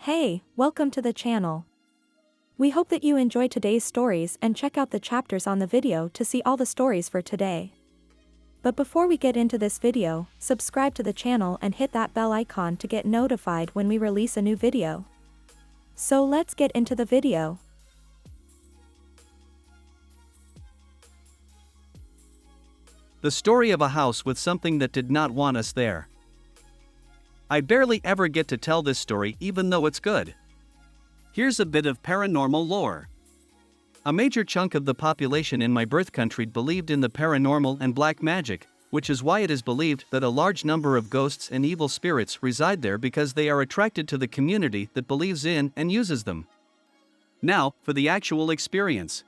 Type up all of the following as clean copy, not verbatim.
Hey, welcome to the channel. We hope that you enjoy today's stories and check out the chapters on the video to see all the stories for today. But before we get into this video, subscribe to the channel and hit that bell icon to get notified when we release a new video. So let's get into the video. The story of a house with something that did not want us there. I barely ever get to tell this story even though it's good. Here's a bit of paranormal lore. A major chunk of the population in my birth country believed in the paranormal and black magic, which is why it is believed that a large number of ghosts and evil spirits reside there because they are attracted to the community that believes in and uses them. Now, for the actual experience.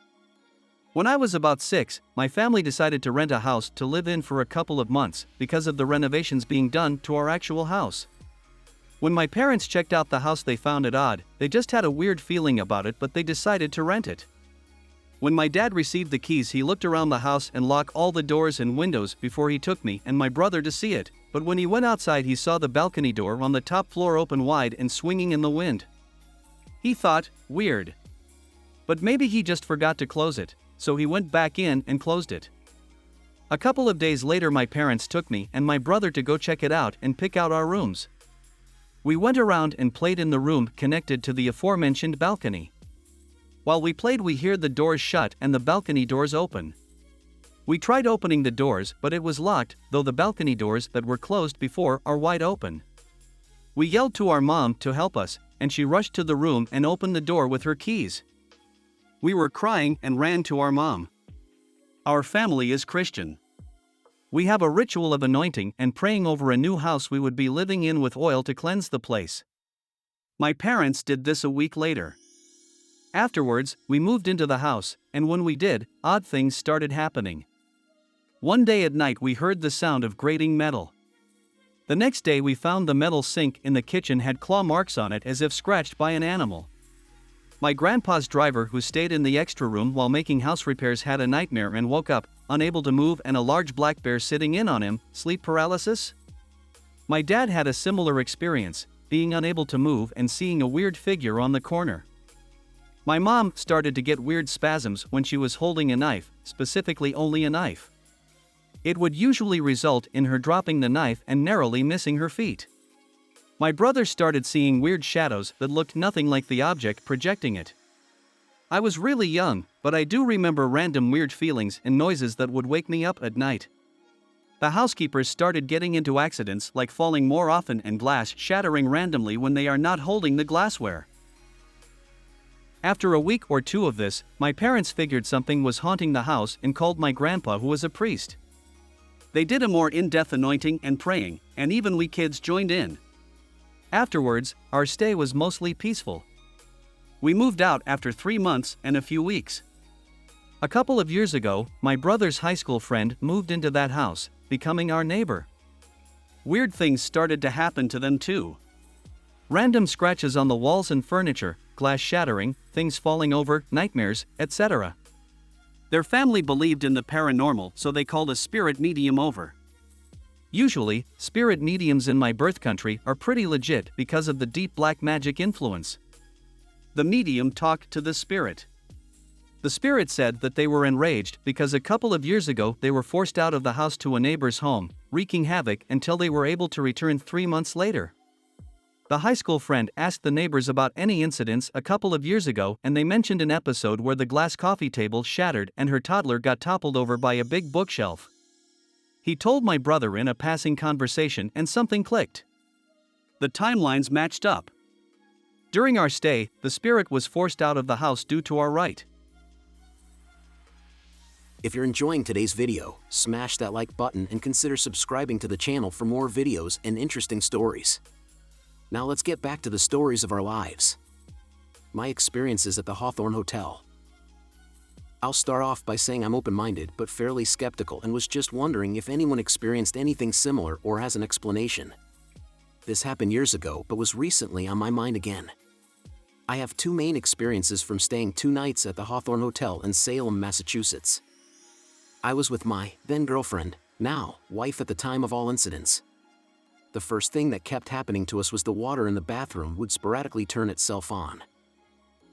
When I was about 6, my family decided to rent a house to live in for a couple of months because of the renovations being done to our actual house. When my parents checked out the house, they found it odd. They just had a weird feeling about it, but they decided to rent it. When my dad received the keys, he looked around the house and locked all the doors and windows before he took me and my brother to see it, but when he went outside he saw the balcony door on the top floor open wide and swinging in the wind. He thought, weird. But maybe he just forgot to close it, so he went back in and closed it. A couple of days later my parents took me and my brother to go check it out and pick out our rooms. We went around and played in the room connected to the aforementioned balcony. While we played, we heard the doors shut and the balcony doors open. We tried opening the doors, but it was locked, though the balcony doors that were closed before are wide open. We yelled to our mom to help us, and she rushed to the room and opened the door with her keys. We were crying and ran to our mom. Our family is Christian. We have a ritual of anointing and praying over a new house we would be living in with oil to cleanse the place. My parents did this a week later. Afterwards, we moved into the house, and when we did, odd things started happening. One day at night we heard the sound of grating metal. The next day we found the metal sink in the kitchen had claw marks on it as if scratched by an animal. My grandpa's driver, who stayed in the extra room while making house repairs, had a nightmare and woke up, unable to move, and a large black bear sitting in on him. Sleep paralysis? My dad had a similar experience, being unable to move and seeing a weird figure on the corner. My mom started to get weird spasms when she was holding a knife, specifically only a knife. It would usually result in her dropping the knife and narrowly missing her feet. My brother started seeing weird shadows that looked nothing like the object projecting it. I was really young, but I do remember random weird feelings and noises that would wake me up at night. The housekeepers started getting into accidents, like falling more often and glass shattering randomly when they are not holding the glassware. After a week or two of this, my parents figured something was haunting the house and called my grandpa, who was a priest. They did a more in-depth anointing and praying, and even we kids joined in. Afterwards, our stay was mostly peaceful. We moved out after 3 months and a few weeks. A couple of years ago, my brother's high school friend moved into that house, becoming our neighbor. Weird things started to happen to them too. Random scratches on the walls and furniture, glass shattering, things falling over, nightmares, etc. Their family believed in the paranormal, so they called a spirit medium over. Usually, spirit mediums in my birth country are pretty legit because of the deep black magic influence. The medium talked to the spirit. The spirit said that they were enraged because a couple of years ago they were forced out of the house to a neighbor's home, wreaking havoc until they were able to return 3 months later. The high school friend asked the neighbors about any incidents a couple of years ago, and they mentioned an episode where the glass coffee table shattered and her toddler got toppled over by a big bookshelf. He told my brother in a passing conversation, and something clicked. The timelines matched up. During our stay, the spirit was forced out of the house due to our right. If you're enjoying today's video, smash that like button and consider subscribing to the channel for more videos and interesting stories. Now let's get back to the stories of our lives. My experiences at the Hawthorne Hotel. I'll start off by saying I'm open-minded but fairly skeptical and was just wondering if anyone experienced anything similar or has an explanation. This happened years ago but was recently on my mind again. I have 2 main experiences from staying 2 nights at the Hawthorne Hotel in Salem, Massachusetts. I was with my then girlfriend, now wife at the time of all incidents. the first thing that kept happening to us was the water in the bathroom would sporadically turn itself on.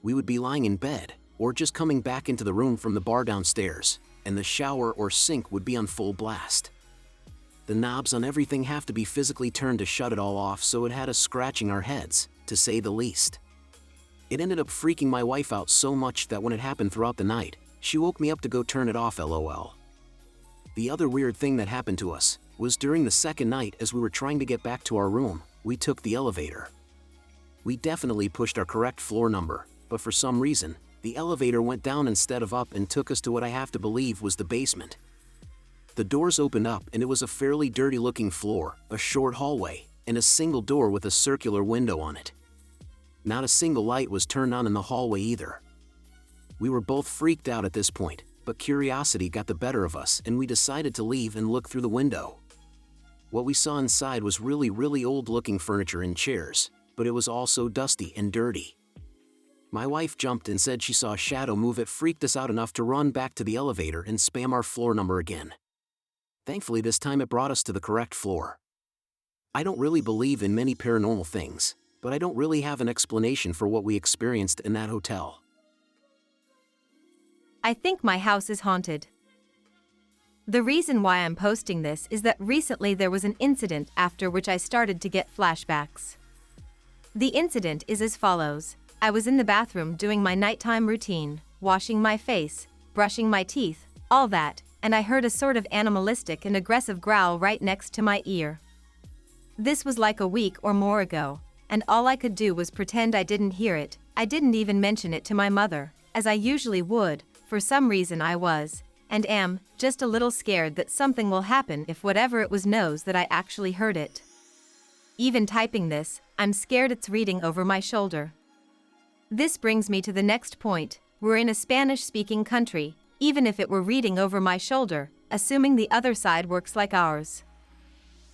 We would be lying in bed, or just coming back into the room from the bar downstairs, and the shower or sink would be on full blast. The knobs on everything have to be physically turned to shut it all off, so it had us scratching our heads, to say the least. It ended up freaking my wife out so much that when it happened throughout the night, she woke me up to go turn it off, lol. The other weird thing that happened to us was during the second night, as we were trying to get back to our room, we took the elevator. We definitely pushed our correct floor number, but for some reason, the elevator went down instead of up and took us to what I have to believe was the basement. The doors opened up and it was a fairly dirty looking floor, a short hallway, and a single door with a circular window on it. Not a single light was turned on in the hallway either. We were both freaked out at this point, but curiosity got the better of us and we decided to leave and look through the window. What we saw inside was really old looking furniture and chairs, but it was also dusty and dirty. My wife jumped and said she saw a shadow move. It freaked us out enough to run back to the elevator and spam our floor number again. Thankfully this time it brought us to the correct floor. I don't really believe in many paranormal things, but I don't really have an explanation for what we experienced in that hotel. I think my house is haunted. The reason why I'm posting this is that recently there was an incident after which I started to get flashbacks. The incident is as follows. I was in the bathroom doing my nighttime routine, washing my face, brushing my teeth, all that, and I heard a sort of animalistic and aggressive growl right next to my ear. This was like a week or more ago, and all I could do was pretend I didn't hear it. I didn't even mention it to my mother, as I usually would. For some reason I was, and am, just a little scared that something will happen if whatever it was knows that I actually heard it. Even typing this, I'm scared it's reading over my shoulder. This brings me to the next point. We're in a Spanish-speaking country, even if it were reading over my shoulder, assuming the other side works like ours.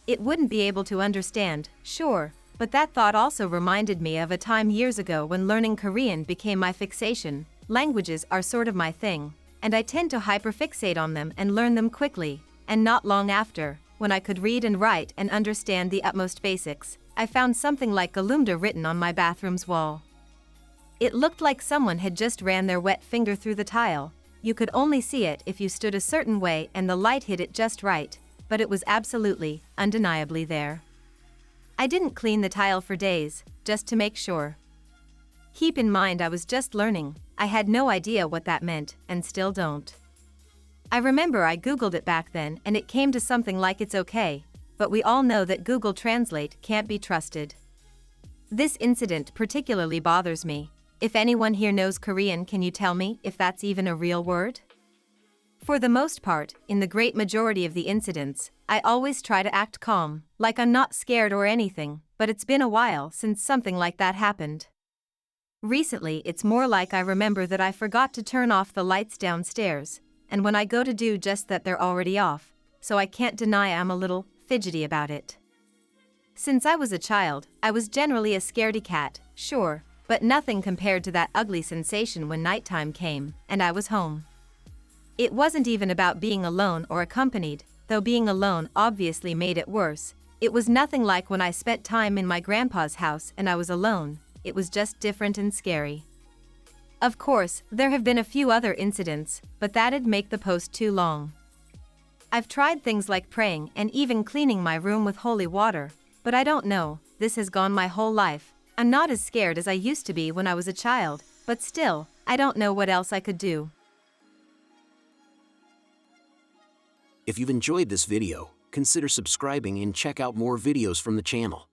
It wouldn't be able to understand, sure, but that thought also reminded me of a time years ago when learning Korean became my fixation. Languages are sort of my thing, and I tend to hyperfixate on them and learn them quickly, and not long after, when I could read and write and understand the utmost basics, I found something like Galumda written on my bathroom's wall. It looked like someone had just ran their wet finger through the tile. You could only see it if you stood a certain way and the light hit it just right, but it was absolutely, undeniably there. I didn't clean the tile for days, just to make sure. Keep in mind I was just learning. I had no idea what that meant, and still don't. I remember I googled it back then and it came to something like it's okay, but we all know that Google Translate can't be trusted. This incident particularly bothers me. If anyone here knows Korean, can you tell me if that's even a real word? For the most part, in the great majority of the incidents, I always try to act calm, like I'm not scared or anything, but it's been a while since something like that happened. Recently it's more like I remember that I forgot to turn off the lights downstairs, and when I go to do just that they're already off, so I can't deny I'm a little fidgety about it. Since I was a child, I was generally a scaredy cat, sure, but nothing compared to that ugly sensation when nighttime came, and I was home. It wasn't even about being alone or accompanied, though being alone obviously made it worse. It was nothing like when I spent time in my grandpa's house and I was alone. It was just different and scary. Of course, there have been a few other incidents, but that'd make the post too long. I've tried things like praying and even cleaning my room with holy water, but I don't know, this has gone my whole life. I'm not as scared as I used to be when I was a child, but still, I don't know what else I could do. If you've enjoyed this video, consider subscribing and check out more videos from the channel.